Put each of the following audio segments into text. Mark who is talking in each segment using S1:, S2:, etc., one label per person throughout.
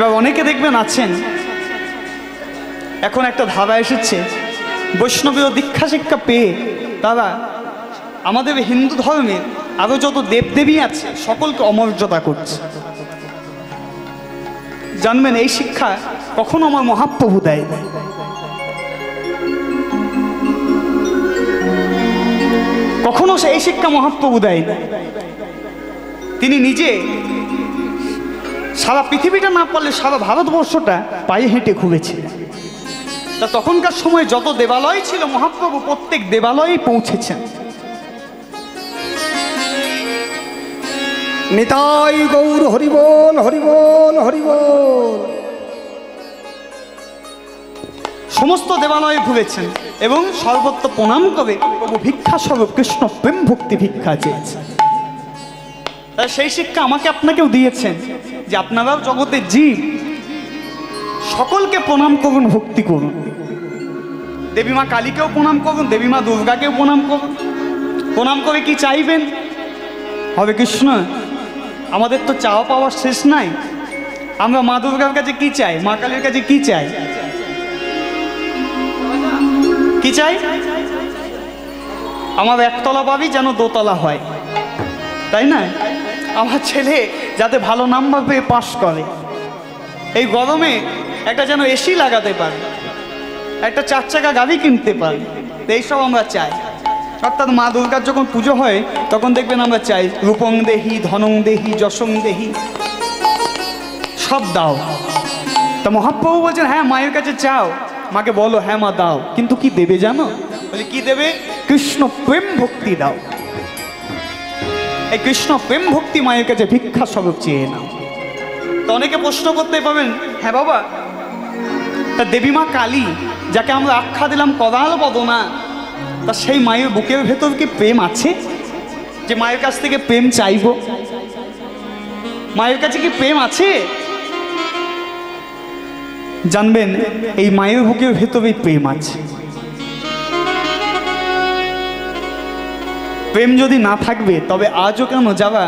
S1: এবার অনেকে দেখবেন আছেন, এখন একটা ধারা এসেছে, বৈষ্ণবীয় দীক্ষা শিক্ষা পেয়ে তারা আমাদের হিন্দু ধর্মের আরও যত দেবদেবী আছে সকলকে অমর্যাদা করছে। জানবেন এই শিক্ষা কখনো আমার মহাপ্রভু দেয় না। কখনো এই শিক্ষা মহাপ্রভু দেয় না। তিনি নিজে সারা পৃথিবীটা না পারলে সারা ভারতবর্ষটা পায়ে হেঁটে ঘুরেছিলেন। তা তখনকার সময় যত দেবালয় ছিল মহাপ্রভু প্রত্যেক দেবালয়ে পৌঁছেছেন।
S2: নিতাই গৌর হরিবোল হরিবোল হরিবোল।
S1: সমস্ত দেবালয়ে ঘুরেছেন এবং সর্বত্র প্রণাম করে প্রভু ভিক্ষা স্বরূপ কৃষ্ণ প্রেম ভক্তি ভিক্ষা চেয়েছেন। তাই সেই শিক্ষা আমাকে আপনাকেও দিয়েছেন যে আপনারাও জগতের জীব, সকলকে প্রণাম করুন, ভক্তি করুন। দেবী মা কালীকেও প্রণাম করুন, দেবী মা দুর্গাকেও প্রণাম করুন। প্রণাম করে কি চাইবেন? হরে কৃষ্ণ। আমাদের তো চাওয়া পাওয়ার শেষ নাই। আমরা মা দুর্গার কাছে কি চাই, মা কালীর কাছে কি চাই? কি চাই? আমার একতলা বাড়ি যেন দোতলা হয়, তাই না? আমার ছেলে যাতে ভালো নাম্বার পেয়ে পাস করে, এই গরমে একটা যেন এসি লাগাতে পারে, একটা 4 চাকা গাড়ি কিনতে পারে, এইসব আমরা চাই। অর্থাৎ মা দুর্গার যখন পুজো হয় তখন দেখবেন আমরা চাই রূপং দেহি, ধনং দেহি, যশং দেহি, সব দাও। তা মহাপ্রভু বলছেন হ্যাঁ মায়ের কাছে চাও, মাকে বলো হ্যাঁ মা দাও, কিন্তু কি দেবে জানো? বলে কি দেবে? কৃষ্ণ প্রেম ভক্তি দাও। এই কৃষ্ণ প্রেম ভক্তি মায়ের কাছে ভিক্ষা স্বরূপ চেয়ে নাও। তো অনেকে প্রশ্ন করতে পাবেন, হ্যাঁ বাবা, তা দেবী মা কালী যাকে আমরা আখ্যা দিলাম কদাল বদনা, তা সেই মায়ের বুকের ভেতর কি প্রেম আছে যে মায়ের কাছ থেকে প্রেম চাইব? মায়ের কাছে কি প্রেম আছে? জানবেন এই মায়ের বুকের ভেতরে প্রেম আছে। প্রেম যদি না থাকবে তবে আজও কেন যারা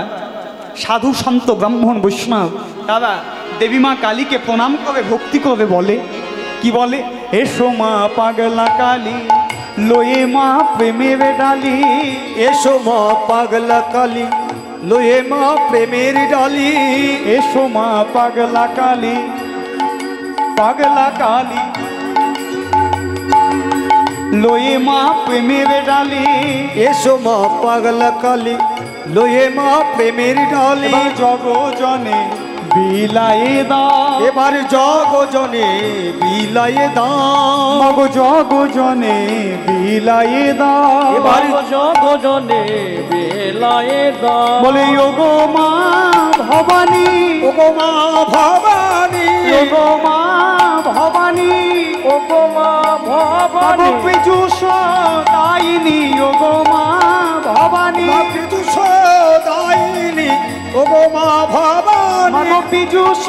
S1: সাধু সন্ত ব্রাহ্মণ বৈষ্ণব তারা দেবী মা কালীকে প্রণাম করে ভক্তি করে বলে, কি বলে? এসো মা পাগলা কালী লোয়ে মা প্রেমের ডালি,
S2: এসো মা পাগলা কালী লোয়ে মা প্রেমের ডালি,
S1: এসো মা পাগলা কালী, পাগলা কালী লোয়ে মা প্রেমের ডালি,
S2: এসো মা পাগলা কালী লোয়ে মা প্রেমের ডালি।
S1: জগজনে বিলায়ে দাও,
S2: এবার জগজনে বিলায়ে দাও,
S1: মগ জগজনে বিলায়ে দাও,
S2: এবার
S3: জগজনে বিলায়ে দাও।
S1: বলে ওগো মা ভবানী,
S2: ওগো মা ভবানী,
S1: ওগো মা ভবানী,
S3: ওগো মা ভবানী,
S1: পীযুষ দায়িনী, ওগো মা ভবানী,
S2: পীযুষ দায়িনী, ওগো মা ভবানী,
S1: পীযুষ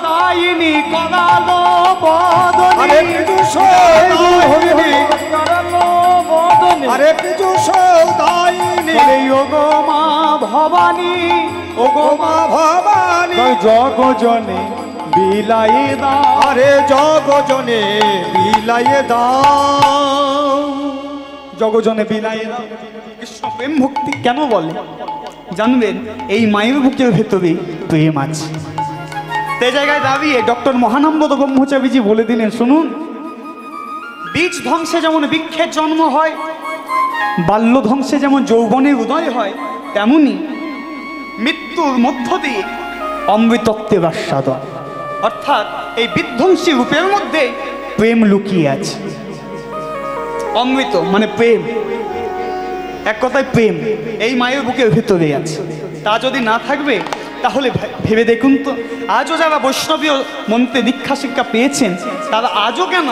S1: দায়িনী, কদালো বদনী,
S2: আরে পীযুষ দায়িনী,
S3: করালো বদনে,
S2: আরে পীযুষ দায়িনী,
S1: ওগো মা ভবানী,
S2: ওগো মা ভবানী,
S1: জগজনে বিলায়ে দাও,
S2: আরে জগজনে বিলায়ে দাও,
S1: জগজনে বিলায়ে দাও। কৃষ্ণ প্রেম ভক্তি কেন বলে জানবেন? এই মায়ের বুকের ভেতরে প্রেম আছে। সে জায়গায় দাঁড়িয়ে ডক্টর মহানন্দ ব্রহ্মচারীজি বলে দিলেন, শুনুন, বীজ ধ্বংসে যেমন বৃক্ষের জন্ম হয়, বাল্য ধ্বংসে যেমন যৌবনের উদয় হয়, তেমনি মৃত্যুর মধ্য দিয়ে অমৃতত্বের আস্বাদন। অর্থাৎ এই বিধ্বংসী রূপের মধ্যে প্রেম লুকিয়ে আছে। অমৃত মানে প্রেম, এক কথায় প্রেম এই মায়ের বুকের ভেতরে আছে। তা যদি না থাকবে তাহলে ভেবে দেখুন তো, আজও যারা বৈষ্ণবীয় মন্ত্রে দীক্ষা শিক্ষা পেয়েছেন তারা আজও কেন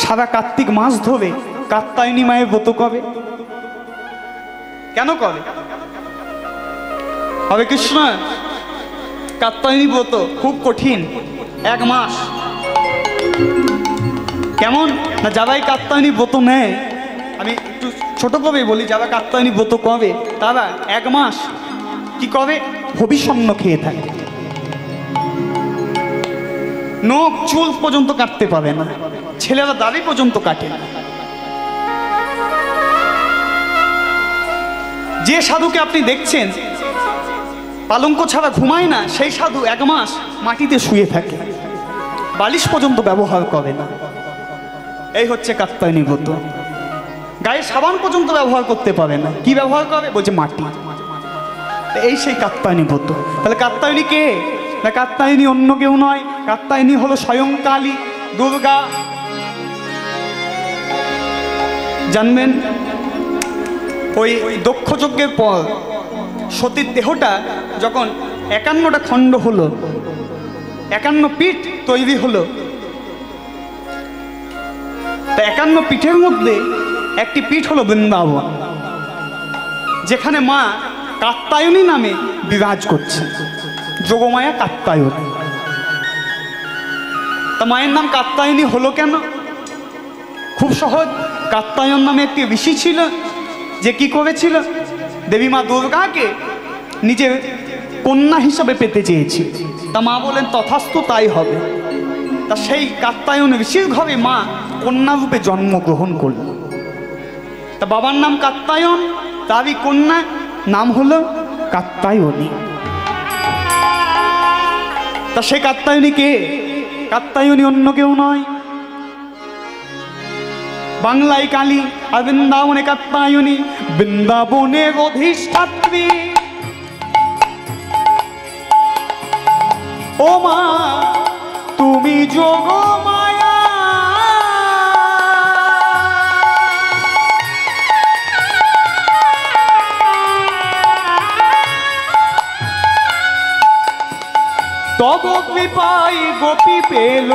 S1: সারা কার্তিক মাস ধরে কাত্যায়নী মায়ের ব্রত করে? কেন করে? হরে কৃষ্ণ, কাত্যায়নী ব্রত খুব কঠিন, 1 মাস। কেমন না যারাই কাত্যায়নী ব্রত নেয়, আমি একটু ছোট করে বলি, যারা কাত্যায়নী ব্রত করে তারা 1 মাস কি করে? হবিষণ্ণ খেয়ে থাকে। নখ চুল পর্যন্ত কাটতে পাবে না, ছেলেরা দাড়ি পর্যন্ত কাটে না। যে সাধুকে আপনি দেখছেন পালঙ্ক ছাড়া ঘুমায় না, সেই সাধু 1 মাস মাটিতে শুয়ে থাকে, বালিশ পর্যন্ত ব্যবহার করে না। এই হচ্ছে কাত্যায়নী ব্রত। গায়ে সাবান পর্যন্ত ব্যবহার করতে পারে না, কি ব্যবহার করে? বলছে মাটি। এই সেই কাত্যায়নী ব্রত। তাহলে কাত্যায়নী কে? না, কাত্যায়নী অন্য কেউ নয়, কাত্যায়নী হলো স্বয়ং কালী দুর্গা। জানবেন, ওই দক্ষ যজ্ঞের পর সতীর দেহটা যখন 51টা খণ্ড হলো, 51 পিঠ তৈরি হলো, তা 51 পিঠের মধ্যে একটি পিঠ হলো বৃন্দাবন, যেখানে মা কাত্যায়নী নামে বিরাজ করছে, যোগমায়া কাত্যায়নী। তা মায়ের নাম কাত্যায়নী হলো কেন? খুব সহজ। কাত্যায়ন নামে একটি ঋষি ছিল, যে কি করেছিল? দেবী মা দুর্গাকে নিজের কন্যা হিসাবে পেতে চেয়েছি। তা মা বলেন তথাস্তু, তাই হবে। তা সেই কাত্যায়ন ঋষির ঘরে মা কন্যা রূপে জন্মগ্রহণ করল। তা বাবার নাম কাত্যায়ন, তারই কন্যা নাম হলো কাত্যায়নী। তা সে কাত্যায়নী কে? কাত্যায়নী অন্য কেউ নয়, বাংলায় কালী আর বৃন্দাবনে কাত্যায়নী, বৃন্দাবনের অধিষ্ঠাত্রী। ও মা তুমি যোগমায়া, তব কৃপায় গোপী পেল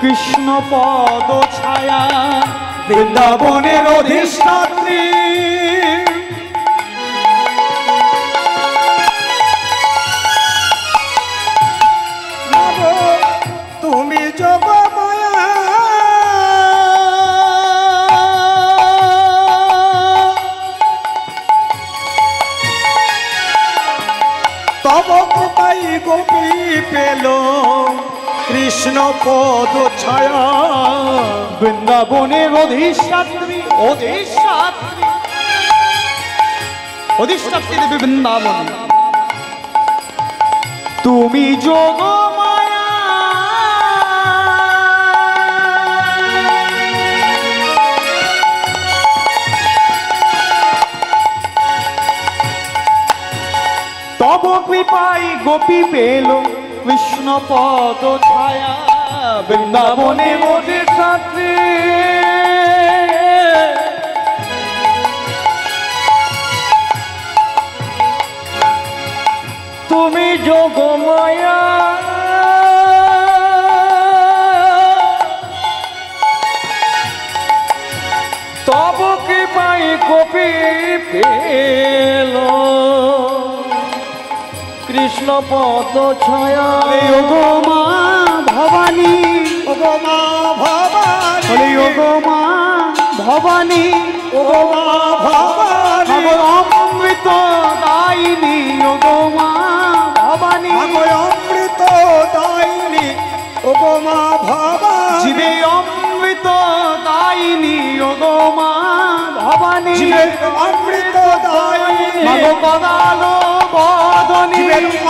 S1: কৃষ্ণ পদ ছায়া,
S2: বৃন্দাবনের অধিষ্ঠাত্রী। তুমি যোগমায়া, তব কৃপায় গোপী পেল কৃষ্ণ পদ ছায়া,
S1: বৃন্দাবনের অধিষ্ঠাত্রী। অধিষ্ঠাত্রী, অধিষ্ঠাত্রী দেবী বৃন্দাবন, তুমি যোগমায়া। তব কৃপায় গোপী পেল কৃষ্ণ পদ ছায়া, বৃন্দাবনের অধিষ্ঠাত্রী।
S3: তুমি যোগমায়া, তব কৃপায় গোপী পেল কৃষ্ণ পদ ছায়া।
S1: ওগো মা ভবানী,
S2: ওগো মা ভবানী,
S1: ওগো মা ভবানী,
S2: ওগো মা ভবানী,
S1: অমৃত দায়িনী। ওগো মা ভবানী,
S2: অমৃত দায়িনী। ওগো মা ভবানী,
S1: জীবে অমৃত দায়িনী। ওগো মা ভবানী,
S2: অমৃত দায়িনী।
S1: মাগো কদালো বদনী,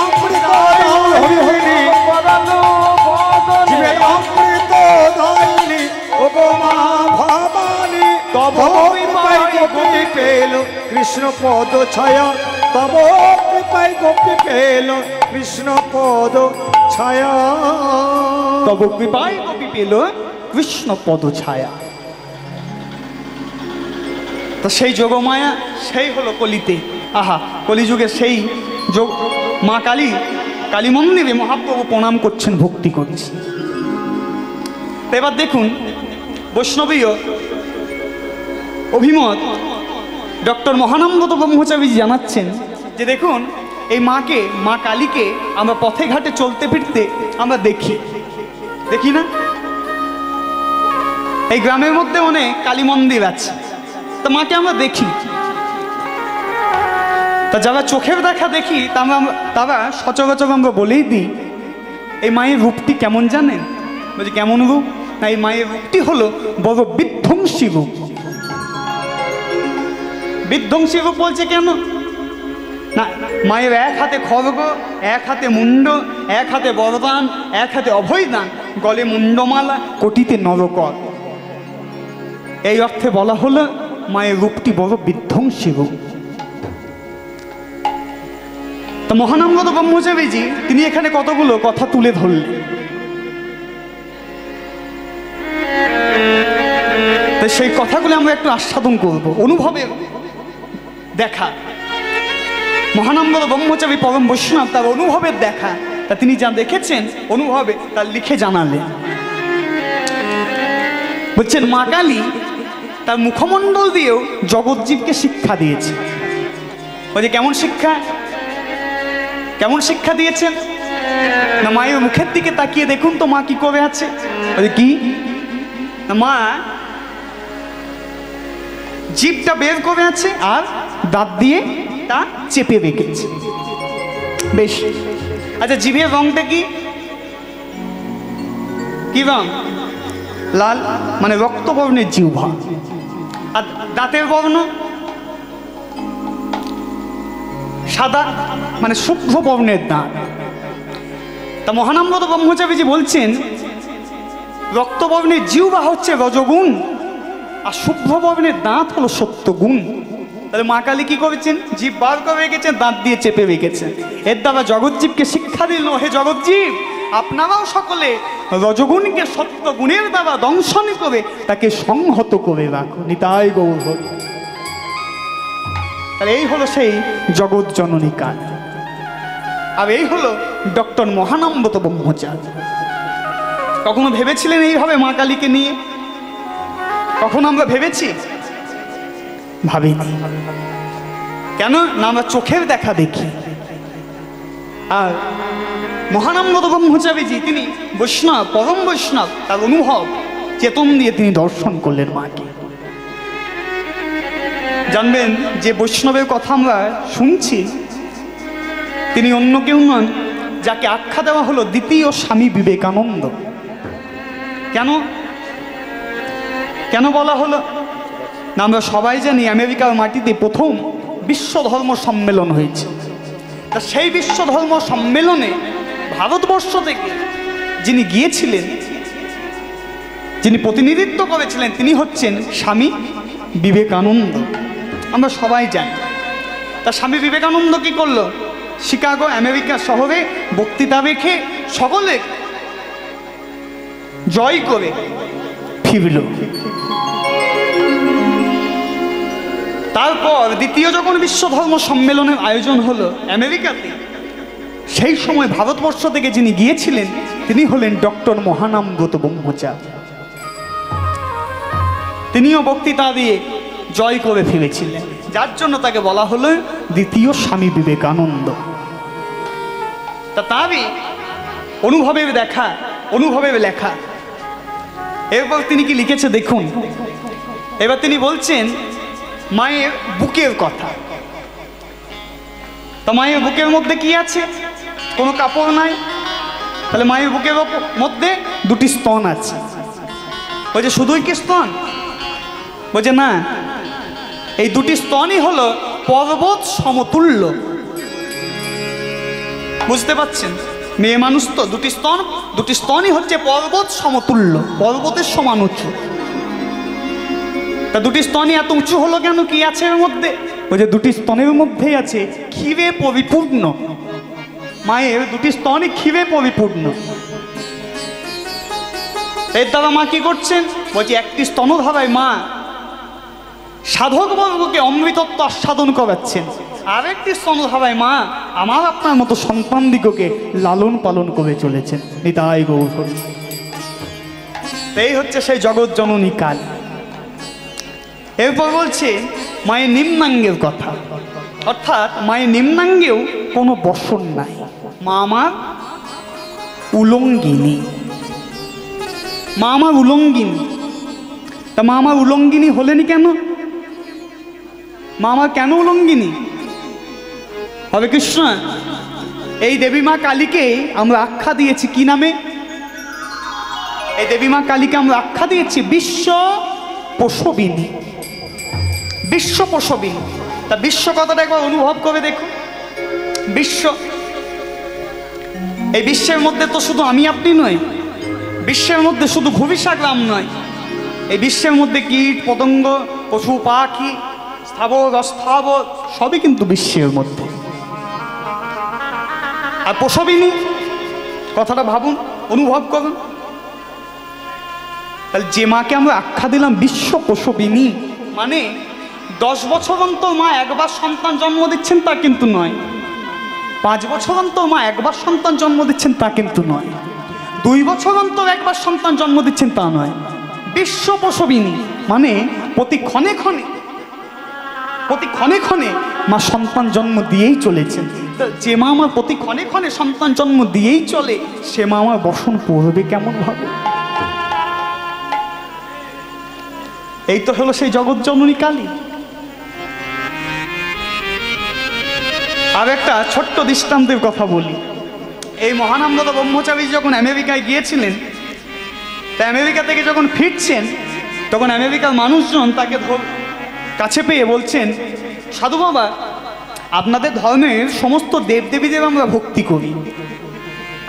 S2: অমৃত দায়িনী,
S1: কদালো বদনী।
S2: অমৃত দায়িনী। ওগো মা ভবানী,
S1: তব
S2: কৃপায় গোপী পেল কৃষ্ণ পদ ছায়া, তব কৃপায় গোপী পেল কৃষ্ণ পদ ছায়া।
S1: তব কৃপায় গোপী পেল কৃষ্ণ পদ ছায়া। তো সেই যোগমায়া, সেই হলো কলিতে। আহা, কলিযুগে সেই যোগ মা কালী, কালী মন্দিরে মহাপ্রভু প্রণাম করছেন, ভক্তি করছে। তো এবার দেখুন, বৈষ্ণবীয় অভিমত ডক্টর মহানন্দ ব্রহ্মচারী জানাচ্ছেন যে দেখুন, এই মাকে, মা কালীকে আমরা পথে ঘাটে চলতে ফিরতে আমরা দেখি, দেখি না? এই গ্রামের মধ্যে অনেক কালী মন্দির আছে, তা মাকে আমরা দেখি। তা যারা চোখের দেখা দেখি তারা সচরাচর আমরা বলেই দিই, এই মায়ের রূপটি কেমন জানেন? বলছি কেমন রূপ? না, এই মায়ের রূপটি হলো বড় বিধ্বংসী রূপ। বিধ্বংসী রূপ বলছে কেন? না, মায়ের এক হাতে খড়গ, এক হাতে মুন্ড, এক হাতে বরদান, এক হাতে অভয়দান, গলে মুন্ডমালা, কোটিতে নরকর। এই অর্থে বলা হলো মায়ের রূপটি বড় বিধ্বংসী রূপ। তো মহানন্দ ব্রহ্মচারীজি তিনি এখানে কতগুলো কথা তুলে ধরলেন। তো সেই কথাগুলো আমরা একটু আস্বাদন করব, অনুভবে দেখা। মহানন্দ ব্রহ্মচারী পরম বৈষ্ণব তার অনুভবের দেখা, তা তিনি যা দেখেছেন অনুভবে তার লিখে জানালেন। বলছেন মা কালী তার মুখমণ্ডল দিয়েও জগৎজীবকে শিক্ষা দিয়েছে। বলছে কেমন শিক্ষা? কেমন শিক্ষা দিয়েছেন? না, মায়ের মুখের দিকে তাকিয়ে দেখুন তো মা কি করে আছে। বলছে কি? না, মা জিভটা বের করে আছে আর দাঁত দিয়ে তা চেপে রেখেছে। বেশ, আচ্ছা জিভের রংটা কি? কি রং? লাল, মানে রক্তবর্ণের জিহ্বা। আর দাঁতের বর্ণ সাদা, মানে শুভ্র বর্ণের দাঁত। তা মহানন্দ ব্রহ্মচারীজি বলছেন রক্তবর্ণের জিহ্বা হচ্ছে রজগুণ, আর শুভ্র বর্ণের দাঁত হলো সত্যগুণ। তাহলে মা কালী কি করেছেন? জীব বার করে রেখেছেন, দাঁত দিয়ে চেপে রেখেছেন। এর দ্বারা জগৎজীবকে শিক্ষা দিল, হে জগৎজীব আপনারাও সকলে রজগুণকে সত্যগুণের দ্বারা দংশন করে তাকে সংহত করে রাখো। নিতাই গৌর হরি। তাহলে এই হলো সেই জগৎ জননী কাল। আর এই হলো ডক্টর মহানন্দ ব্রহ্মচারী। কখনো ভেবেছিলেন এইভাবে মা কালীকে নিয়ে? কখনো আমরা ভেবেছি? ভাবিনি। কেন না, আমরা চোখের দেখা দেখি। আর মহানন্দ ব্রহ্মচারীজি তিনি বৈষ্ণব, পরম বৈষ্ণব, তার অনুভব চেতন দিয়ে তিনি দর্শন করলেন মাকে। জানবেন যে বৈষ্ণবের কথা আমরা শুনছি তিনি অন্য কেউ নন, যাকে আখ্যা দেওয়া হলো দ্বিতীয় স্বামী বিবেকানন্দ। কেন কেন বলা হলো? না, আমরা সবাই জানি আমেরিকার মাটিতে প্রথম বিশ্ব ধর্ম সম্মেলন হয়েছে। তা সেই বিশ্ব ধর্ম সম্মেলনে ভারতবর্ষ থেকে যিনি গিয়েছিলেন, যিনি প্রতিনিধিত্ব করেছিলেন, তিনি হচ্ছেন স্বামী বিবেকানন্দ। আমরা সবাই জানি। তা স্বামী বিবেকানন্দ কি করলো? শিকাগো আমেরিকা শহরে বক্তৃতা রেখে সকলে জয় করে ফিরল। তারপর দ্বিতীয় যখন বিশ্ব ধর্ম সম্মেলনের আয়োজন হলো আমেরিকাতে, সেই সময় ভারতবর্ষ থেকে যিনি গিয়েছিলেন তিনি হলেন ডক্টর মহানন্দ ব্রহ্মচারী। তিনিও বক্তৃতা দিয়ে জয় করে ফিরেছিলেন, যার জন্য তাকে বলা হলো দ্বিতীয় স্বামী বিবেকানন্দ। তা তারই অনুভবের দেখা, অনুভবের লেখা। এরপর তিনি কি লিখেছে দেখুন। এবার তিনি বলছেন মায়ের বুকের কথা। তা মায়ের বুকের মধ্যে কি আছে? কোনো কাপড় নাই। তাহলে মায়ের বুকের মধ্যে দুটি স্তন আছে। বলছে শুধুই কি স্তন? বলছে না, এই দুটি স্তনই হলো পর্বত সমতুল্য। বুঝতে পারছেন? মেয়ে মানুষ তো, দুটি স্তনই হচ্ছে পর্বত সমতুল্য, পর্বতের সমান উঁচু। তা দুটি স্তনই এত উঁচু হলো কেন? কি আছে এর মধ্যে? বলছে দুটি স্তনের মধ্যেই আছে ক্ষীরে পরিপূর্ণ। মায়ের দুটি স্তনই ক্ষীরে পরিপূর্ণ। এর দ্বারা মা কি করছেন? বলছে একটি স্তনধারায় মা সাধক বর্গকে অমৃতত্ব আস্বাদন করাচ্ছেন, আর একটি স্তনধারায় মা আমার আপনার মতো সন্তান দিগকে লালন পালন করে চলেছেন। নিতাই গৌর হরি। এই হচ্ছে সেই জগৎ জননী কাল। এরপর বলছে মায়ের নিম্নাঙ্গের কথা, অর্থাৎ মায়ের নিম্নাঙ্গেও কোনো বসন নাই। মা আমার উলঙ্গিনী। মা আমার উলঙ্গিনী। তা মা আমার উলঙ্গিনী হলেনি কেন? মা আমার কেন উলঙ্গিনী? হরে কৃষ্ণ। এই দেবী মা কালীকে আমরা আখ্যা দিয়েছি কি নামে? এই দেবী মা কালীকে আমরা আখ্যা দিয়েছি বিশ্ব প্রসবিনী। বিশ্ব প্রসবিনী, তা বিশ্ব কথাটা একবার অনুভব করে দেখুন। বিশ্ব, এই বিশ্বের মধ্যে তো শুধু আমি আপনি নয়, বিশ্বের মধ্যে শুধু ভূমিসার গ্রাম নয়, এই বিশ্বের মধ্যে কীট পতঙ্গ পশু পাখি স্থাবর অস্থাবর সবই কিন্তু বিশ্বের মধ্যে। আর প্রসবিনী কথাটা ভাবুন, অনুভব করুন। তাহলে যে মাকে আমরা আখ্যা দিলাম বিশ্ব প্রসবিনী, মানে 10 বছর অন্তর মা একবার সন্তান জন্ম দিচ্ছেন তা কিন্তু নয়, 5 বছর অন্তর মা একবার সন্তান জন্ম দিচ্ছেন তা কিন্তু নয়, 2 বছর অন্তর একবার সন্তান জন্ম দিচ্ছেন তা নয়। বিশ্ব প্রসবিনী মানে প্রতি ক্ষণে ক্ষণে মা সন্তান জন্ম দিয়েই চলেছেন। যে মা আমার প্রতি ক্ষণে ক্ষণে সন্তান জন্ম দিয়েই চলে, সে মা আমার বসন পড়বে কেমন ভাবে? এই তো হলো সেই জগৎ জননী কালী। আর একটা ছোট্ট দৃষ্টান্তের কথা বলি। এই মহানন্দ ব্রহ্মচারী যখন আমেরিকায় গিয়েছিলেন, তা আমেরিকা থেকে যখন ফিরছেন, তখন আমেরিকার মানুষজন তাকে কাছে পেয়ে বলছেন, সাধু বাবা, আপনাদের ধর্মের সমস্ত দেবদেবীদের আমরা ভক্তি করি,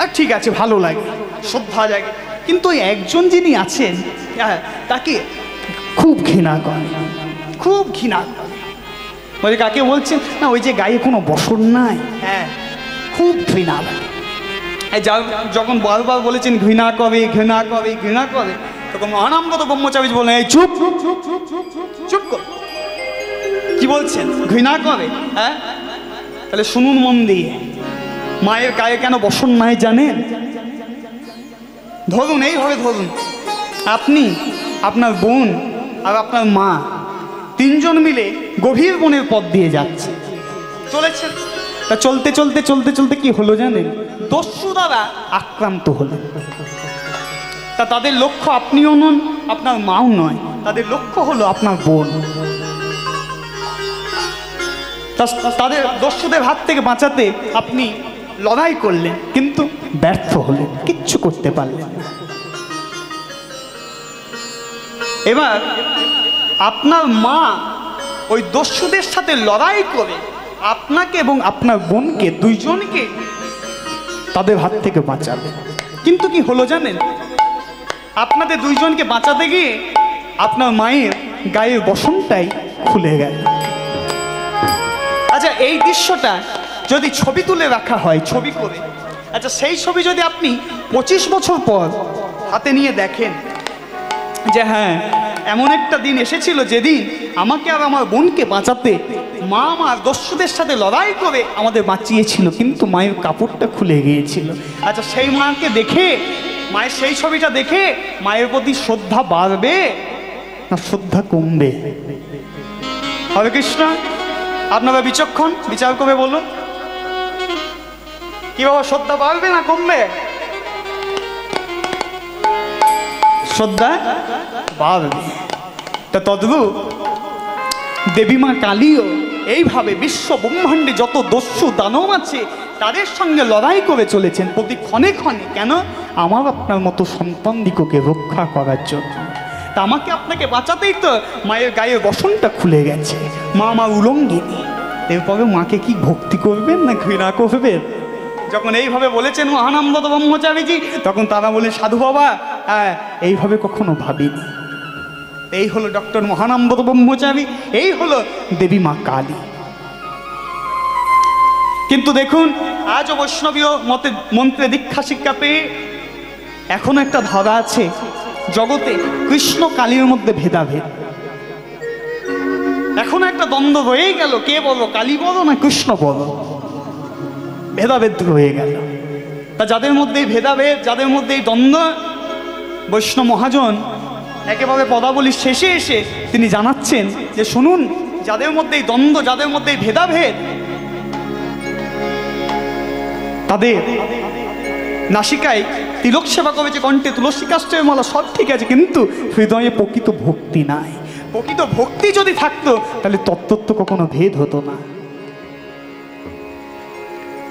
S1: আর ঠিক আছে, ভালো লাগে, শ্রদ্ধা জাগে, কিন্তু ওই একজন যিনি আছেন তাকে খুব ঘৃণা করে, খুব ঘৃণা করে। ওই কাকে বলছেন? না, ওই যে গায়ে কোনো বসন নাই, হ্যাঁ, খুব ঘৃণা লাগে। যখন বারবার বলেছেন ঘৃণা করে ঘৃণা করে ঘৃণা করে, তখন মহানন্দ ব্রহ্মচারী বলেন, এই চুপ চুপ কর, কি বলছেন? ঘৃণা করে? হ্যাঁ, তাহলে শুনুন মন দিয়ে, মায়ের গায়ে কেন বসন নাই জানেন? ধরুন, এইভাবে ধরুন, আপনি, আপনার বোন আর আপনার মা 3 জন মিলে গভীর বনের পথ দিয়ে যাচ্ছে, চলেছেন। তা চলতে চলতে চলতে চলতে কি হলো জানেন? দস্যু দ্বারা আক্রান্ত হলো। তা তাদের লক্ষ্য আপনিও নন, আপনার মাও নয়, তাদের লক্ষ্য হলো আপনার বোন। তাদের দস্যুদের হাত থেকে বাঁচাতে আপনি লড়াই করলেন, কিন্তু ব্যর্থ হলেন, কিচ্ছু করতে পারলেন না। এবার আপনার মা ওই দস্যুদের সাথে লড়াই করে আপনাকে এবং আপনার বোনকে, 2 জনকে তাদের হাত থেকে বাঁচাবে। কিন্তু কি হলো জানেন? আপনাদের 2 জনকে বাঁচাতে গিয়ে আপনার মায়ের গায়ের বসনটাই খুলে গেল। আচ্ছা, এই দৃশ্যটা যদি ছবি তুলে রাখা হয়, ছবি করে, আচ্ছা সেই ছবি যদি আপনি 25 বছর পর হাতে নিয়ে দেখেন, যে হ্যাঁ, এমন একটা দিন এসেছিল যেদিন আমাকে আর আমার বোনকে বাঁচাতে মা আমার দস্যুদের সাথে লড়াই করে আমাদের বাঁচিয়েছিল, কিন্তু মায়ের কাপড়টা খুলে গিয়েছিল। আচ্ছা, সেই মাকে দেখে, মায়ের সেই ছবিটা দেখে মায়ের প্রতি শ্রদ্ধা বাড়বে না শ্রদ্ধা কমবে? হরে কৃষ্ণ, আপনারা বিচক্ষণ, বিচার করে বলুন, কি বাবা, শ্রদ্ধা বাড়বে না কমবে? শ্রদ্ধা বাড়বে। তা তদ্রূপ দেবী মা কালীও এইভাবে বিশ্ব ব্রহ্মাণ্ডে যত দস্যু দানব আছে তাদের সঙ্গে লড়াই করে চলেছেন প্রতি ক্ষণে ক্ষণে। কেন? আমার আপনার মতো সন্তানদিগকে রক্ষা করার জন্য। তা আমাকে আপনাকে বাঁচাতেই তো মায়ের গায়ে বসনটা খুলে গেছে, মা আমার উলঙ্গিনী। এরপরে মাকে কি ভক্তি করবেন না ঘৃণা করবেন? যখন এইভাবে বলেছেন মহানন্দ ব্রহ্মচারীজি, তখন তারা বলে, সাধু বাবা, হ্যাঁ, এইভাবে কখনো ভাবিনি। এই হলো ডক্টর মহানন্দ ব্রহ্মচারী, এই হলো দেবী মা কালী। কিন্তু দেখুন, আজও বৈষ্ণবীয় মন্ত্রে দীক্ষা শিক্ষা পেয়ে এখনো একটা ধারা আছে জগতে, কৃষ্ণ কালীর মধ্যে ভেদাভেদ। এখনো একটা দ্বন্দ্ব রয়ে গেল, কে বলো, কালী বলো না কৃষ্ণ বলো, ভেদাভেদ রয়ে গেল। তা যাদের মধ্যে এই ভেদাভেদ, যাদের মধ্যে এই দ্বন্দ্ব, বৈষ্ণব মহাজন একেবারে পদাবলীর শেষে এসে তিনি জানাচ্ছেন যে শুনুন, যাদের মধ্যে এই দ্বন্দ্ব, যাদের মধ্যে এই ভেদাভেদ, তাদের নাসিকায় তিলক সেবা করেছে, কণ্ঠে তুলসী কাষ্ঠের মালা, সব ঠিক আছে, কিন্তু হৃদয়ে প্রকৃত ভক্তি নাই। প্রকৃত ভক্তি যদি থাকতো তাহলে তত্ত্ব কখনো ভেদ হতো না।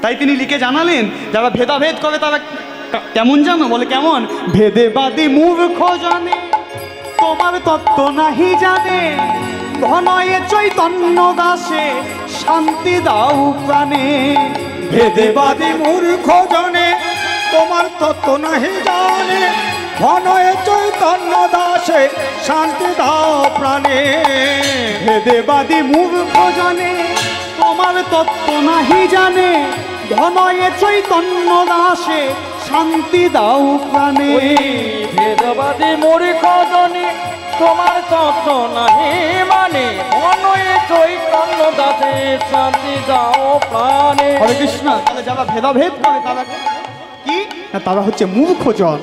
S1: তাই তিনি লিখে জানালেন, যারা ভেদাভেদ করে তারা কেমন জানো? বলে কেমন? ভেদেবাদী মূর্খ জানে তোমার তত্ত্ব নাহি জানে, ঘনয়ে চৈতন্য দাসে শান্তি দাও প্রাণে।
S2: ভেদেবাদী মূর্খ জনে তোমার তত্ত্ব নাহি জানে, ঘনয়ে চৈতন্য দাসে শান্তি দাও প্রাণে।
S1: ভেদেবাদী মূর্খ জানে তোমার তত্ত্ব নাহি জানে, ঘনয়ে চৈতন্য দাসে শান্তি দাও প্রাণে।
S3: ওই ভেদবাদী মূর্খ জনে তোমার তত্ত্ব নাহি মানে, অনয়ে চৈতন্য দাসে শান্তি দাও প্রাণে।
S1: হরে কৃষ্ণ। তাহলে যারা ভেদাভেদ করে তারা কি না, তারা হচ্ছে মূর্খজন।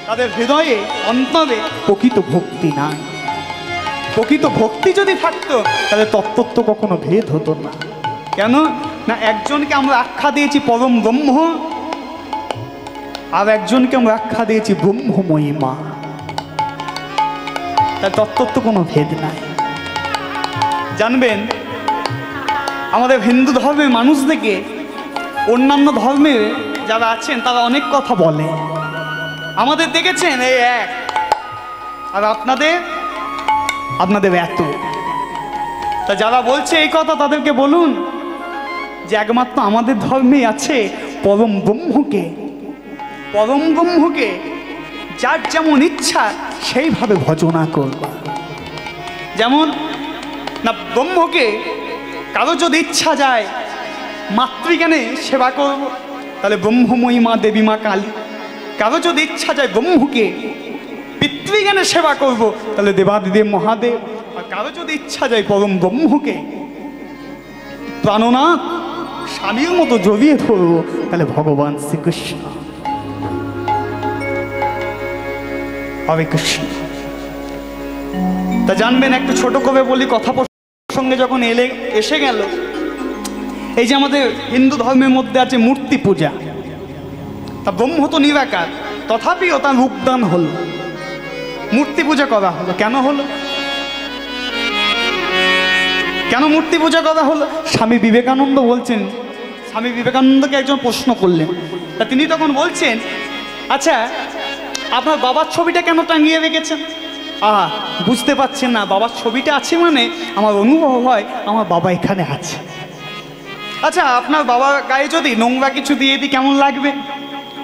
S1: তাদের হৃদয়ে অন্তরে প্রকৃত ভক্তি নাই। প্রকৃত ভক্তি যদি থাকতো তাহলে তত্ত্ব কখনো ভেদ হতো না। কেন না, একজনকে আমরা আখ্যা দিয়েছি পরম ব্রহ্ম, আর একজনকে আমরা আখ্যা দিয়েছি ব্রহ্মময়ী মা। তার তত্ত্ব কোনো ভেদ নাই। জানবেন, আমাদের হিন্দু ধর্মের মানুষ থেকে অন্যান্য ধর্মের যারা আছেন তারা অনেক কথা বলে। আমাদের দেখেছেন এই এক, আর আপনাদের এত। তা যারা বলছে এই কথা তাদেরকে বলুন যে একমাত্র আমাদের ধর্মেই আছে পরম ব্রহ্মকে। পরম ব্রহ্মকে যার যেমন ইচ্ছা সেইভাবে ভজনা করবা। যেমন না, ব্রহ্মকে কারো যদি ইচ্ছা যায় মাতৃজ্ঞানে সেবা করব, তাহলে ব্রহ্মময়ী মা দেবী মা কালী। কারো যদি ইচ্ছা যায় ব্রহ্মকে পিতৃজ্ঞানে সেবা করব, তাহলে দেবাদিদেব মহাদেব। আর কারো যদি ইচ্ছা যায় পরম ব্রহ্মকে প্রাণনাথ স্বামীর মতো জড়িয়ে ধরবো, তাহলে ভগবান শ্রীকৃষ্ণ। হরে কৃষ্ণ। তা জানবেন, একটু ছোট করে বলি, কথা প্রসঙ্গে যখন এসে গেল, এই যে আমাদের হিন্দু ধর্মের মধ্যে আছে মূর্তি পূজা। তা ব্রহ্ম তো নিরাকার, তথাপিও তার রূপদান হলো, মূর্তি পূজা করা হলো। কেন হলো? কেন মূর্তি পূজা করা হলো? স্বামী বিবেকানন্দ বলছেন, স্বামী বিবেকানন্দকে একজন প্রশ্ন করলেন। তা তিনি তখন বলছেন, আচ্ছা আপনার বাবার ছবিটা কেন টাঙিয়ে রেখেছেন? বুঝতে পারছেন না, বাবার ছবিটা আছে মানে আমার অনুভব হয় আমার বাবা এখানে আছে। আচ্ছা আপনার বাবার গায়ে যদি নোংরা কিছু দিয়ে দিই কেমন লাগবে?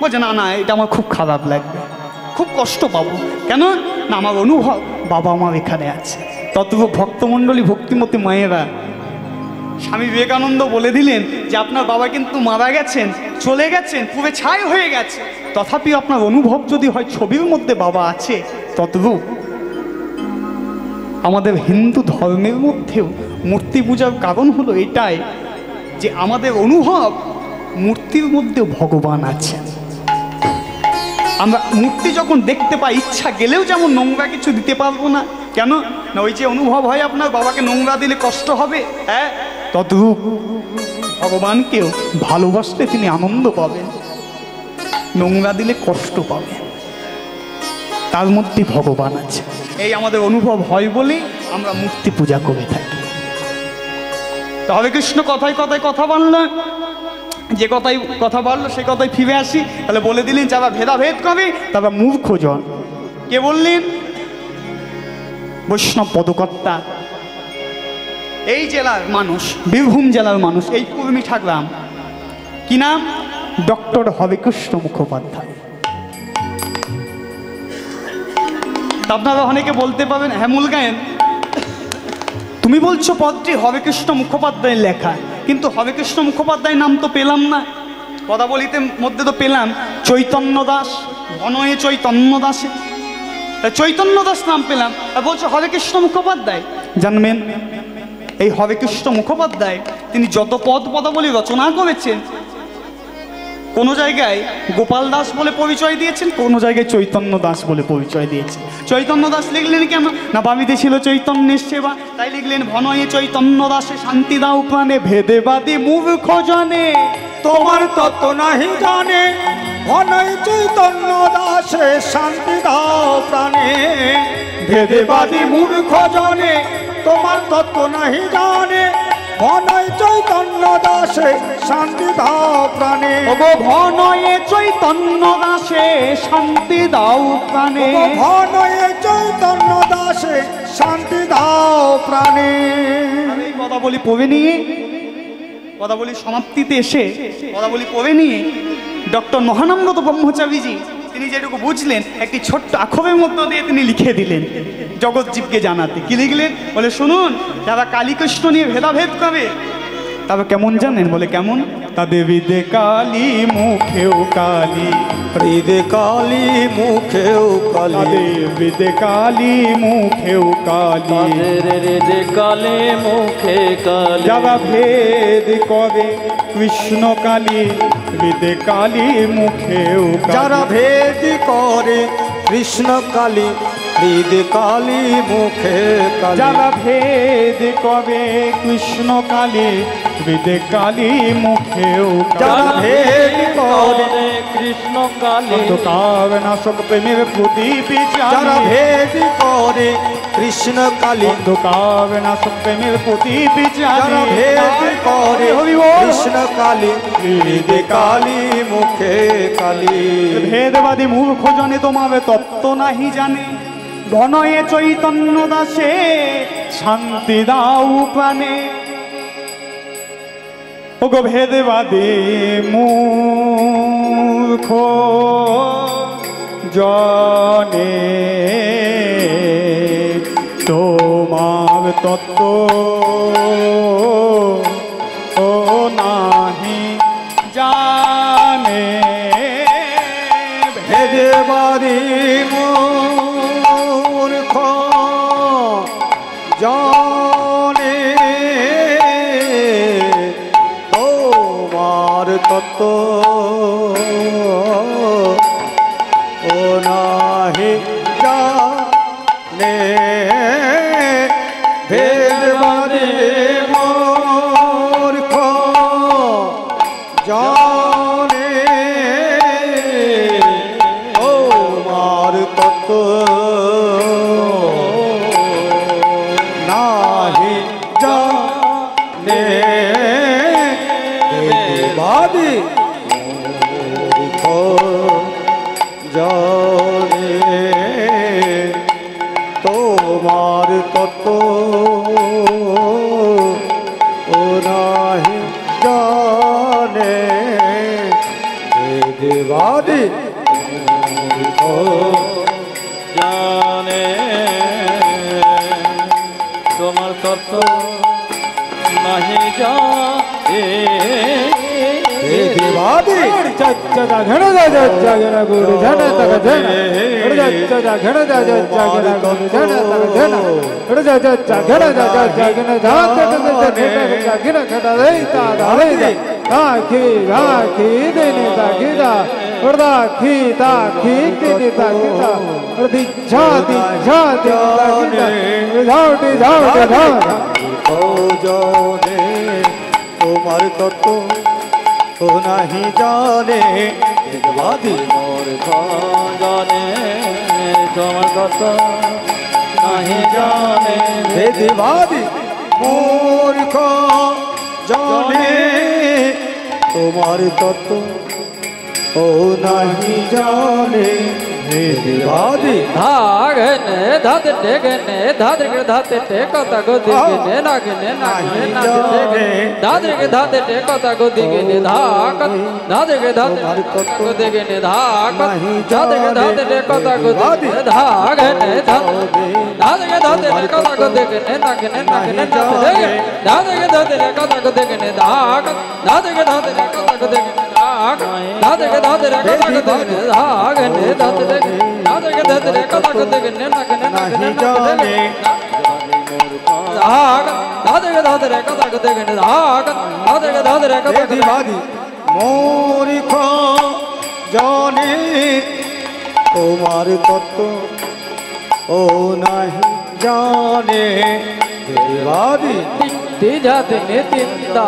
S1: বলছে না না, এটা আমার খুব খারাপ লাগবে, খুব কষ্ট পাবো। কেন না, আমার অনুভব বাবা আমার এখানে আছে। ততটুকু ভক্তমণ্ডলী ভক্তিমতী মায়েরা, স্বামী বিবেকানন্দ বলে দিলেন যে আপনার বাবা কিন্তু মারা গেছেন, চলে গেছেন, পুরে ছাই হয়ে গেছে, তথাপি আপনার অনুভব যদি হয় ছবির মধ্যে বাবা আছে, ততটুকু আমাদের হিন্দু ধর্মের মধ্যেও মূর্তি পূজার কারণ হলো এটাই যে আমাদের অনুভব মূর্তির মধ্যেও ভগবান আছেন। আমরা মূর্তি যখন দেখতে পাই, ইচ্ছা গেলেও যেমন নোংরা কিছু দিতে পারবো না। কেন না, ওই যে অনুভব হয় আপনার বাবাকে নোংরা দিলে কষ্ট হবে, হ্যাঁ, তদ্রূপ ভগবানকেও ভালোবাসলে তিনি আনন্দ পাবেন, নোংরা দিলে কষ্ট পাবেন, তার মধ্যে ভগবান আছে। এই আমাদের অনুভব হয় বলেই আমরা মূর্তি পূজা করে থাকি। তো হরে কৃষ্ণ, কথায় কথায় কথা বাড়লো, যে কথাই কথা বললো সে কথাই ফিরে আসি। তাহলে বলে দিলেন যারা ভেদাভেদ করে তারা মূর্খজন। কে বললেন? বৈষ্ণব পদকর্তা, এই জেলার মানুষ, বীরভূম জেলার মানুষ, এই কুর্মিঠা গ্রাম। কি নাম? ডক্টর হরেকৃষ্ণ মুখোপাধ্যায়। আপনারা অনেকে বলতে পারবেন, হ্যাঁ মুলগায়েন তুমি বলছো পদটি হরেকৃষ্ণ মুখোপাধ্যায়ের লেখা, কিন্তু হরেকৃষ্ণ মুখোপাধ্যায় নাম তো পেলাম না। পদাবলিতে মধ্যে তো পেলাম চৈতন্য দাস, ঘনয়ে চৈতন্য দাসে, চৈতন্য দাস নাম পেলাম, আর বলছো হরেকৃষ্ণ মুখোপাধ্যায়। জানবেন, এই হরেকৃষ্ণ মুখোপাধ্যায় তিনি যত পদাবলী রচনা করেছেন, কোনো জায়গায় গোপাল দাস বলে পরিচয় দিয়েছেন, কোনো জায়গায় চৈতন্য দাস বলে পরিচয় দিয়েছেন। চৈতন্য দাস লিখলেন কেন না, বাবিতে ছিল চৈতন্যের সেবা, তাই লিখলেন ভনয়ে চৈতন্য দাসে শান্তি দাও প্রাণে, ভেদেবাদী মূর্খ জনে
S2: তোমার তত্ত্ব নাহি জানে, ঘনয়ে চৈতন্য দাসে শান্তি দাও প্রাণে। ভেদেবাদী মূর্খ জনে তোমার তত্ত্ব নাহি জানে, ঘনয় চৈতন্য দাসে শান্তি দাও প্রাণে
S1: ওগো ঘনয়ে চৈতন্য দাসে শান্তি দাও প্রাণে
S2: ঘনয় চৈতন্য দাসে শান্তি দাও প্রাণে।
S1: আমি এই পদাবলী পড়ে নিয়ে পদাবলী সমাপ্তিতে এসে পদাবলী পড়ে নিয়ে ডক্টর মহানন্দ ব্রহ্মচারীজি তিনি যেটুকু বুঝলেন একটি ছোট্ট আক্ষরের মধ্য দিয়ে তিনি লিখে দিলেন জগৎজীবকে জানাতে। কি লিখলেন বলে শুনুন, যারা কালীকৃষ্ণ নিয়ে ভেদাভেদ করে তবে কেমন জানেন বলে কেমন, তাদের হৃদে কালী মুখেও কালী,
S2: হৃদে কালী মুখেও কালী,
S1: তাদের হৃদে কালী মুখেও কালী,
S3: তাদের হৃদে কালে মুখে কালী,
S1: যারা ভেদ করে কৃষ্ণ কালী হৃদে কালী মুখেও কালী,
S2: যারা ভেদ করে কৃষ্ণ কালী হৃদে কালী মুখে কালী,
S1: যারা ভেদ করে কৃষ্ণ কালী হৃদে কালী মুখেও
S2: যারা ভেদ করে
S3: কৃষ্ণ কালী,
S1: অন্ধকার নাশক প্রেমের প্রদীপ
S2: যারা
S1: জ্বালিয়ে,
S2: ভেদ করে কৃষ্ণ কালী,
S1: অন্ধকার নাশক প্রেমের প্রদীপ
S2: যারা
S1: জ্বালিয়ে,
S2: ভেদ করে
S1: হরি বল।
S2: কৃষ্ণ কালী হৃদে কালী মুখে কালী।
S1: ভেদবাদী মূর্খ জনে তোমার তত্ত্ব নাহি জানে, ঘনয়ে চৈতন্য দাসে শান্তি দাও প্রাণে। ওগো ভেদবাদী মূর্খ জনে তোমার তত্ত্ব ও নাহি জানে,
S2: ভেদবাদী মূর্খ জানে তোমার তত্ত্ব ও নাহি জানে, ভেদবাদী মূর্খ জানে তোমার তত্ত্ব নাহি জানে, ভেদবাদী মূর্খ জানে তোমার তত্ত্ব ও নাহি জানে, ভেদবাদী মূর্খ
S3: জানে তোমার তত্ত্ব নাহি জানে,
S2: ভেদবাদী তোমার তত্ত্ব ও নাহি জানে, ভেদবাদী
S3: মূর্খ জানে তোমার তত্ত্ব নাহি জানে,
S2: ভেদবাদী মূর্খ জানে তোমার তত্ত্ব ও নাহি জানে, ভেদবাদী
S3: ধাগনে ধাতে টেগনে ধাদ্রিকে ধাতে টে কথা গদিগনে নাগনে নাগনে নাগনে ধাদ্রিকে ধাতে টে কথা গদিগনে ধাক ধাদ্রিকে ধাতে গদিগনে ধাক ধাদ্রিকে ধাতে টে কথা গদিগনে ধাগনে ধাদ্রিকে ধাতে টে কথা গদিগনে নাগনে নাগনে ধাদ্রিকে ধাতে টে কথা গদিগনে ধাক ধাদ্রিকে ধাতে টে কথা গদিগনে ধাক ধাদ্রিকে ধাতে টে কথা গদিগনে ধাগনে ধাতে ধাদ্রিকে ধাতে টে কথা গদিগনে নাগনে নাগনে
S2: জানে
S3: ধাক ধাদ্রিকে ধাতে টে কথা গদিগনে ধাক ধাদ্রিকে ধাতে টে কথা গদিগনে
S2: ভেদবাদী মূর্খ জানে তোমার তত্ত্ব ও নাহি জানে, ভেদবাদী
S3: ती जाते ने तिंदा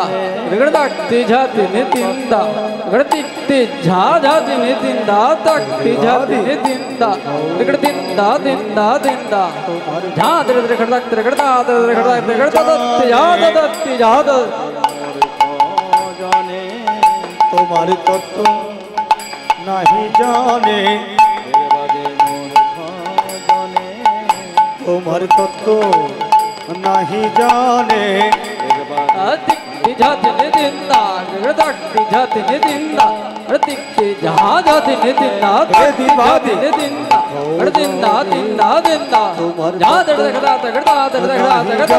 S3: बिगड़दा ती जाते ने तिंदा तिकते झा झा दिन दा तकती झा दिन दा दिन दा दिन दा दिन दा झा दर दर खड़क दर खड़ता दर खड़क दर खड़ता दत्ती झा
S2: जाने तुम्हारे तत्व नहीं जाने तुम्हारे तत्व नहीं जाने
S3: तिकती झा दिन दा तकती झा दिन दा तिकती झा झा दिन दा तकती झा दिन दा दिन दा दिन दा झा दर दर खड़ता दर खड़ता दर खड़ता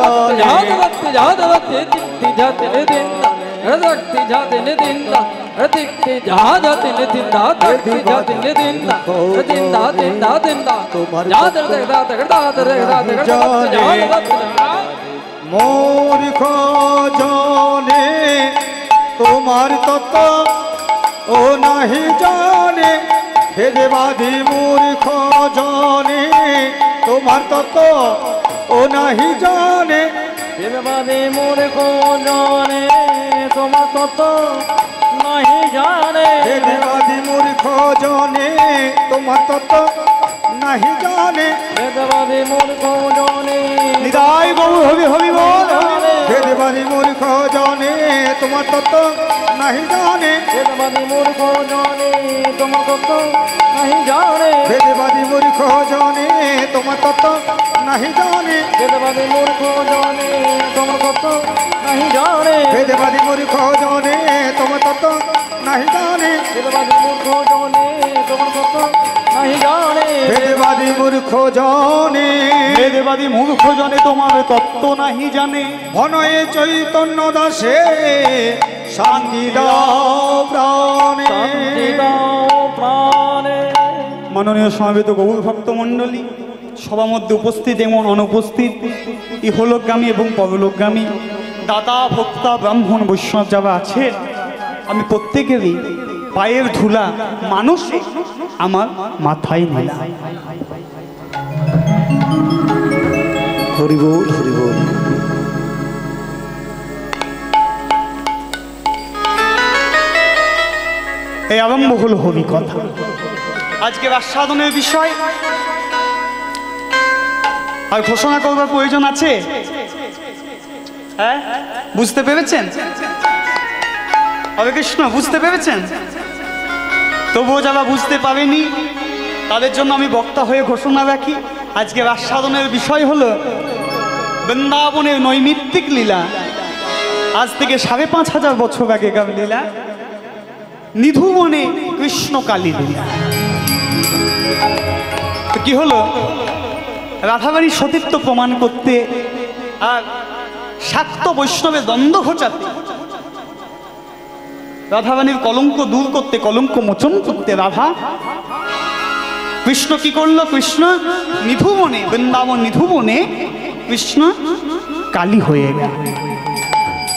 S3: झा दत्ती तिकती झा दिन दा रक्ति जाते ने दिन दा रतिकते जा जाते ने दिन दा तकती जाते ने दिन दा दिन दा जा दर
S2: मूर्ख जाने तुम्हार तत्व ओ नहीं जाने हे देवादि मूर्ख जाने तुम्हार तत्व ओ नहीं जाने
S3: देवादि मूर्ख जाने तुम्हार तत्व नहीं जाने
S2: हे देवादि मूर्ख जाने तुम्हार तत्व नहीं जाने
S3: देवादि मूर्ख जाने
S1: निदाय गौर हबि हबि बोल
S2: हे देवादि मूर्ख जाने तुम्हार तत्व नहीं जाने
S3: देवादि मूर्ख जाने तुम्हार तत्व नहीं जाने
S2: हे देवादि मूर्ख जाने तुम्हार तत्व नहीं जाने
S3: देवादि मूर्ख जाने तुम्हार तत्व नहीं जाने
S2: हे देवादि मूर्ख जाने तुम्हार तत्व नहीं जाने
S3: देवादि मूर्ख जाने तुम्हार तत्व नहीं जाने
S2: हे देवादि मूर्ख जाने
S1: হে দেবাদি মূর্খ জনে তোমার তত্ত্ব নাহি জানে
S2: ভনয়ে চৈতন্য দাসে শান্তি দাও প্রাণে
S1: মাননীয় সমবেত গৌর ভক্ত মণ্ডলী সবার মধ্যে উপস্থিত এবং অনুপস্থিত ইহলোকগামী এবং পরলোকগামী দাতা ভক্তা ব্রাহ্মণ বৈষ্ণব যারা আছে আমি প্রত্যেকেরই পায়ের ধুলা মানুষে আমার মাথায় মেলা।
S2: হরি বল হরি বল।
S1: এই আরম্ভ হলো হরি কথা। আজকের আস্বাদনের বিষয় আর ঘোষণা করবার প্রয়োজন আছে? হ্যাঁ, বুঝতে পেরেছেন? হরে কৃষ্ণ, বুঝতে পেরেছেন? তবুও যারা বুঝতে পারেনি তাদের জন্য আমি বক্তা হয়ে ঘোষণা রাখি। আজকের আস্বাদনের বিষয় হলো বৃন্দাবনের নৈমিত্তিক লীলা। আজ থেকে ৫৫০০ বছর আগেকার লীলা, নিধুবনে কৃষ্ণকালী লীলা। তো কি হলো, রাধাবাড়ির সতীত্ব প্রমাণ করতে আর শাক্ত বৈষ্ণবের দ্বন্দ্ব ঘোচাতে, রাধারানীর কলঙ্ক দূর করতে, কলঙ্ক মোচন করতে রাধা কৃষ্ণ কি করলো? কৃষ্ণ নিধুবনে, বৃন্দাবন নিধুবনে কৃষ্ণ কালী হয়ে গেল।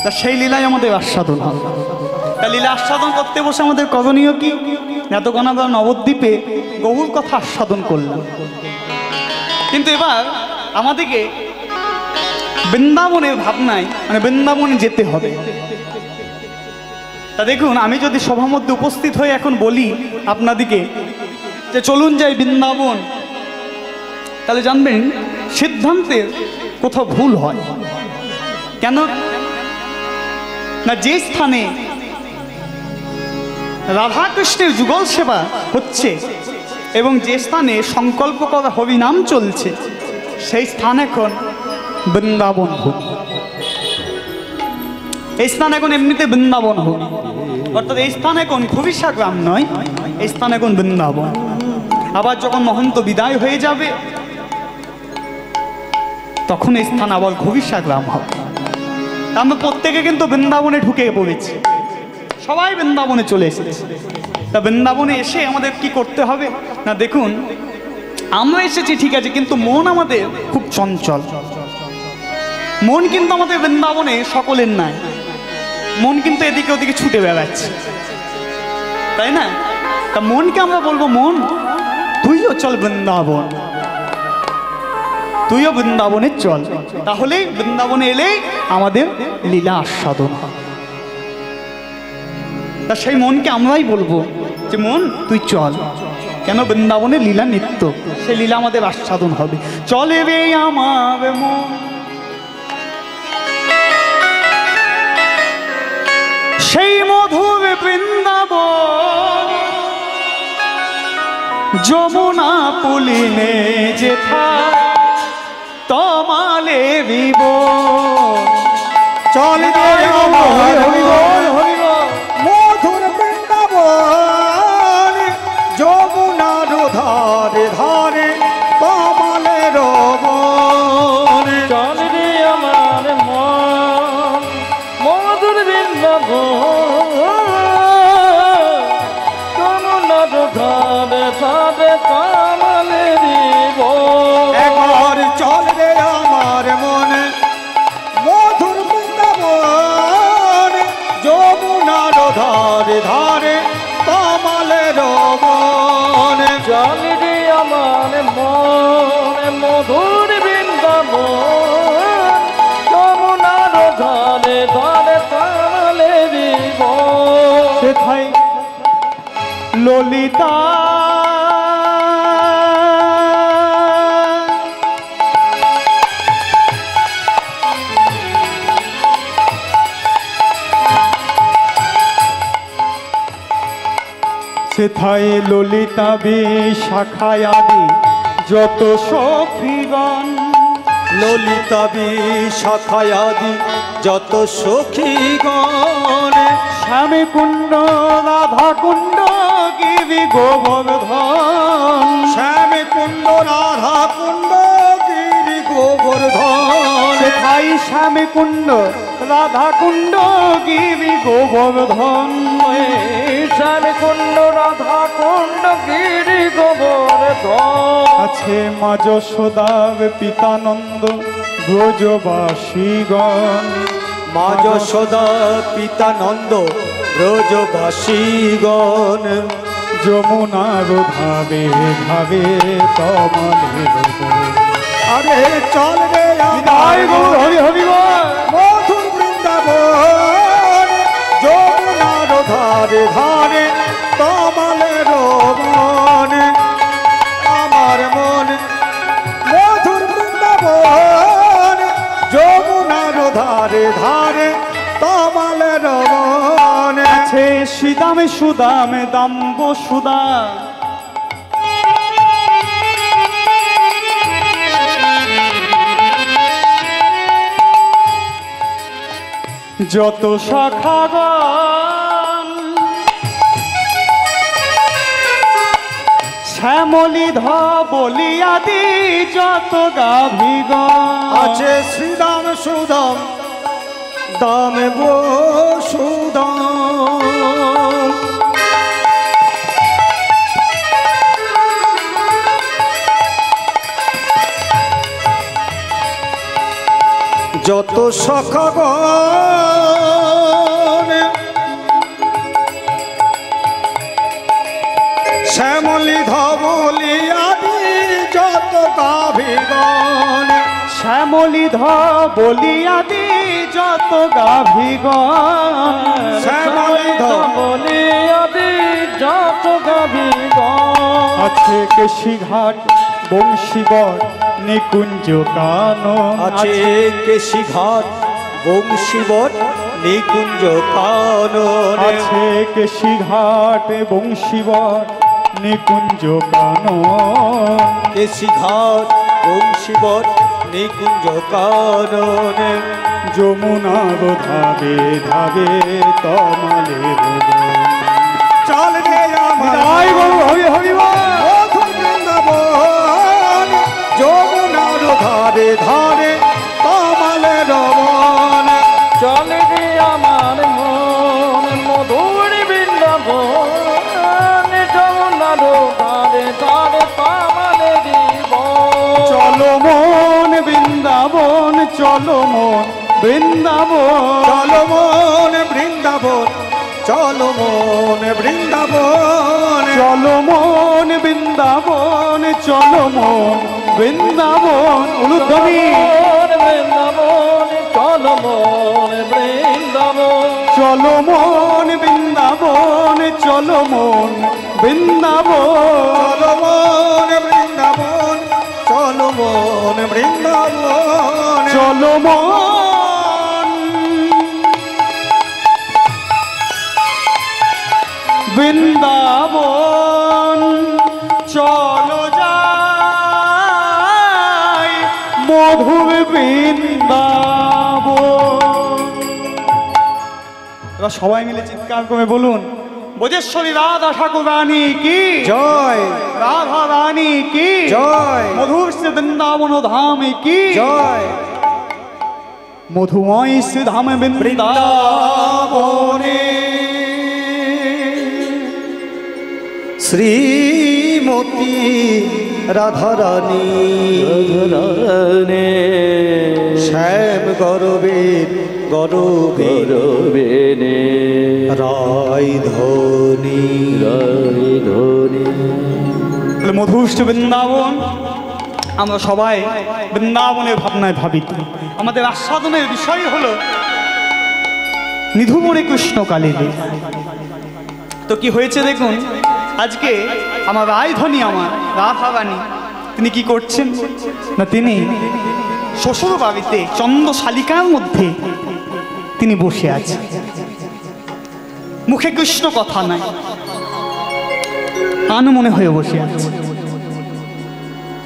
S1: তা সেই লীলায় আমাদের আস্বাদন হবে। তা লীলা আস্বাদন করতে বসে আমাদের করণীয় কি? এতক্ষণ আমরা নবদ্বীপে গৌর কথা আস্বাদন করলাম, কিন্তু এবার আমাদেরকে বৃন্দাবনের ভাবনায়, মানে বৃন্দাবনে যেতে হবে। তা দেখুন, আমি যদি সভার মধ্যে উপস্থিত হয়ে এখন বলি আপনাদিকে যে চলুন যাই বৃন্দাবন, তাহলে জানবেন সিদ্ধান্তের কোথাও ভুল হয়। কেন না, যে স্থানে রাধাকৃষ্ণের যুগল সেবা হচ্ছে এবং যে স্থানে সংকল্প করা হরিনাম চলছে, সেই স্থান এখন বৃন্দাবন হোক। এই স্থান এখন এমনিতে বৃন্দাবন হোক, অর্থাৎ এই স্থান এখন খবিশা গ্রাম নয়, এই স্থান এখন বৃন্দাবন। আবার যখন মহন্ত বিদায় হয়ে যাবে তখন এই স্থান আবার খবিশা গ্রাম হবে। আমরা প্রত্যেকে কিন্তু বৃন্দাবনে ঢুকে পড়েছি, সবাই বৃন্দাবনে চলে এসেছে। তা বৃন্দাবনে এসে আমাদের কি করতে হবে না, দেখুন আমরা এসেছি ঠিক আছে, কিন্তু মন আমাদের খুব চঞ্চল। মন কিন্তু আমাদের বৃন্দাবনে সকলের নাই, মন কিন্তু এদিকে ওদিকে ছুটে বেড়াচ্ছে, তাই না? তা মনকে আমরা বলবো, মন তুইও চল বৃন্দাবন, তুইও বৃন্দাবনে চল, তাহলে বৃন্দাবনে এলেই আমাদের লীলা আস্বাদন হবে। তা সেই মনকে আমরাই বলবো যে মন তুই চল, কেন বৃন্দাবনে লীলা নিত্য, সেই লীলা আমাদের আস্বাদন হবে। চলে রে আমার মন সেই মধুর বৃন্দাবন, যমুনা পুলিনে যেথা তমালে বিব।
S2: চল রে আমার মন মধুর বৃন্দাবন, যমুনার ধারে ধারে কমলের বন।
S3: চল রে আমার মন মধুর বৃন্দাবন, যমুনার ধারে ধারে কমলের বন।
S2: একবার চল রে আমার মন মধুর বৃন্দাবন, যমুনার ধারে ধারে কমলের বন।
S3: চল রে আমার মন মধুর বৃন্দাবন, যমুনার ধারে ধারে কমলের বন।
S1: সেথায় ললিতা সেথায় ললিতা বিশাখায় আদি যত সখীগণ,
S2: ললিতা বিশাখায় আদি যত সখীগণ,
S1: শ্যামে কুণ্ড রাধা কুণ্ড গিরি গোবর্ধন,
S2: শ্যাম কুণ্ড রাধা কুণ্ড গিরি গোবর্ধন।
S1: সেথায় শ্যামে কুণ্ড রাধা কুণ্ড গিরি গোবর্ধন,
S3: শ্যাম কুণ্ড রাধা কুণ্ড গিরি গোবর্ধন।
S1: আছে মা যশোদার পিতানন্দ ব্রজবাসীগণ,
S2: মা যশোদা পিতানন্দ ব্রজবাসীগণ,
S1: যমুনার ধাবে ধাবে তমালের বন।
S2: আরে চল রে
S1: বিদায় গৌর হরি হরি বল।
S2: মধুর বৃন্দাবন, যমুনার ধারে ধারে কমলের বন। আমার মন মধুর বৃন্দাবন, যমুনার ধারে ধারে কমলের বন।
S1: আছে সুদামে সুদামে দাম্ব সুদা, যত শাখাগণ, শ্যামলি ধবলি আদি যত গাভীগণ,
S2: আছে শ্রীদাম সুদাম দামে বসুদাম। যত সখগণ, শ্যামলি ধবলি আদি যত গাভীগণ,
S1: শ্যামলি ধবলি আদি যত গাভীগণ,
S2: শ্যামলি
S3: বলি আদি যত গাভীগণ।
S1: আছে কেশিঘাট বংশীবর নিকুঞ্জ কানন,
S2: আছে কেশিঘাট বংশীবট নিকুঞ্জ কানন।
S1: আছে কেশিঘাট বংশীবর নিকুঞ্জ কানন,
S2: কেশিঘাট বংশীবট নিকুঞ্জ কানন।
S1: যমুনার ধাবে ধাবে তমালের বন।
S2: চল রে আমার
S1: বিদায় গৌর হরি হরি বল।
S2: মধুর বৃন্দাবন, যমুনার ধারে ধারে কমলের বন।
S3: চল রে আমার মন মধুর বৃন্দাবন, যমুনার ধারে ধারে কমলের বন।
S1: চলো মন বৃন্দাবন, চলো মন বৃন্দাবন,
S2: চলো মন বৃন্দাবন, চলো মন বৃন্দাবন।
S1: চলো মন বৃন্দাবন, চলো মন বৃন্দাবন। উলুধ্বনি
S3: বৃন্দাবন চল মন বৃন্দাবন।
S1: চলো মন বৃন্দাবন, চলো মন বৃন্দাবন,
S2: চলো মন বৃন্দাবন, চলো মন বৃন্দাবন,
S1: চলো মন বৃন্দাবন, চলো যাই মধুর বৃন্দাবন। এবার সবাই মিলে চিৎকার করে বলুন, ব্রজেশ্বরী রাধা ঠাকুর রানী কি
S2: জয়,
S1: রাধা রানী কি
S2: জয়,
S1: মধুর শ্রী বৃন্দাবন ধাম কি
S2: জয়।
S1: মধুময় শ্রী ধাম বৃন্দাবনে
S2: শ্রীমতী রাধারানী শ্যাম গরবের গরবে রায় ধনী
S1: মধুর শ্রী বৃন্দাবন। আমরা সবাই বৃন্দাবনের ভাবনায় ভাবিত। আমাদের আস্বাদনের বিষয় হলো নিধুমণি কৃষ্ণকালী। তো কি হয়েছে দেখুন, আজকে আমার রায়ধনী, আমার রাধারানী, তিনি কি করছেন না, তিনি শ্বশুর বাড়িতে চন্দ্রশালিকার মধ্যে তিনি বসে আছেন। মুখে কৃষ্ণ কথা নাই, আনমনে হয়ে বসে আছে।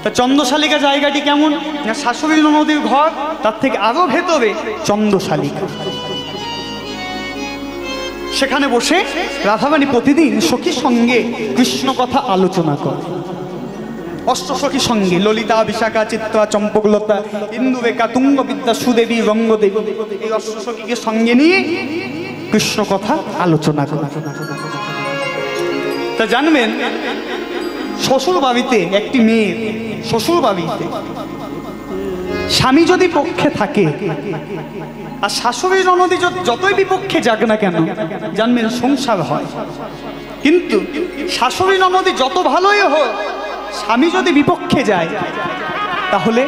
S1: তা চন্দ্রশালিকা জায়গাটি কেমন না, শাশুড়ি নদীর ঘর, তার থেকে আরো ভেতরে চন্দ্রশালিকা। সেখানে বসে রাধারানী প্রতিদিন সখীর সঙ্গে কৃষ্ণ কথা আলোচনা করে। অষ্টসখীর সঙ্গে ললিতা, বিশাখা, চিত্রা, চম্পকলতা, ইন্দুরেখা, তুঙ্গবিদ্যা, সুদেবী, রঙ্গদেবী, এই অষ্টসখীকে সঙ্গে নিয়ে কৃষ্ণ কথা আলোচনা করে। তা জানবেন, শ্বশুর বাড়িতে একটি মেয়ের, শ্বশুর বাড়িতে স্বামী যদি পক্ষে থাকে আর শাশুড়ি ননদী যতই বিপক্ষে যাক না কেন, জানবেন সংসার হয়। কিন্তু শাশুড়ি ননদী যত ভালোই হোক, স্বামী যদি বিপক্ষে যায় তাহলে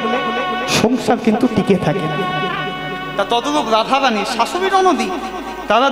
S1: সংসার কিন্তু টিকে থাকে। তা ততটুকু রাধারানী, শাশুড়ি ননদী, তারা